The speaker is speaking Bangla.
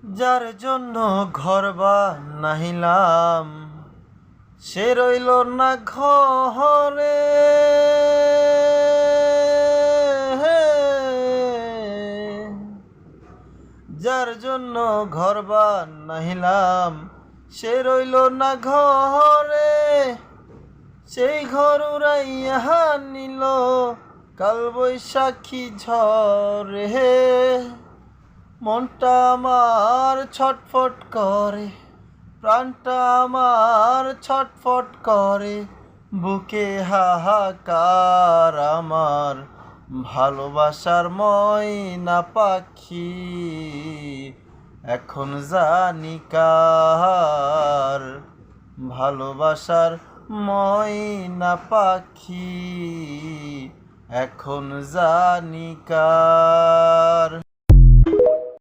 যার জন্য ঘর বানাইলাম সে রইল না ঘরে। যার জন্য ঘর বানাইলাম সে রইল না ঘরে। সেই ঘর উড়াইয়া নিল কাল বৈশাখী ঝড়ে। মনটা আমার ছটফট করে, প্রাণটা আমার ছটফট করে, বুকে হাহাকার আমার ভালোবাসার ময়না পাখি এখন জানি কার। ভালোবাসার ময়না পাখি এখন জানি কার।